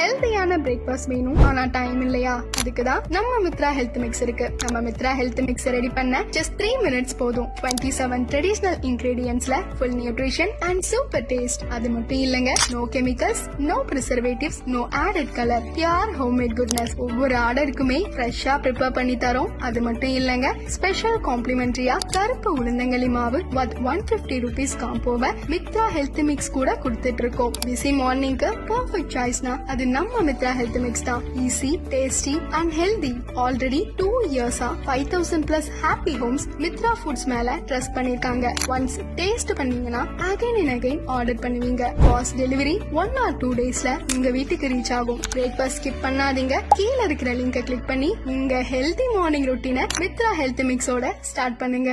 ஹெல்தியான பிரேக்ஃபாஸ்ட் வேணும் ஆனா டைம் இல்லையா? அதுக்குதான் நம்ம மித்ரா ஹெல்த் மிக்ஸ் இருக்கு. நம்ம மித்ரா ஹெல்த் மிக்ஸ் ரெடி பண்ண just 3 minutes போதும். 27 ட்ரெடிஷனல் இன்கிரீடியன்ட்ஸ்ல full nutrition and super taste. அது மட்டும் இல்லங்க, no chemicals, no preservatives, no added colour, pure homemade goodness. ஒவ்வொரு ஆர்டருக்குமே ஃப்ரெஷ்ஷா ப்ரிப்பேர் பண்ணி தரோம். அது மட்டும் இல்லங்க, ஸ்பெஷல் காம்ப்ளிமெண்டரியா கருப்பு உளுந்தங்களி மாவு worth 150 rupees காம்போவை மித்ரா ஹெல்த் மிக்ஸ் கூட கொடுத்துட்டு இருக்கோம். பிஸி மார்னிங்க்கு பர்ஃபெக்ட் சாய்ஸ்னா அது நம்ம மித்ரா ஹெல்த் மிக்ஸ் தான். Easy, tasty and healthy. Already 2 இயர்ஸா 5000+ ஹாப்பி ஹோம்ஸ் மித்ரா ஃபுட்ஸ் மேல ட்ரஸ்ட் பண்ணிருக்காங்க. ஒன்ஸ் டேஸ்ட் பண்ணீங்கன்னா அகைன் அண்ட் அகைன் ஆர்டர் பண்ணுவீங்க. ஃபாஸ்ட் டெலிவரி 1 or 2 daysல உங்க வீட்டுக்கு ரீச் ஆகும். பிரேக்ஃபாஸ்ட் ஸ்கிப் பண்ணாதீங்க. கீழ இருக்கிற லிங்கை கிளிக் பண்ணி உங்க ஹெல்தி மார்னிங் ரொட்டீனை மித்ரா ஹெல்த் மிக்ஸோட ஸ்டார்ட் பண்ணுங்க.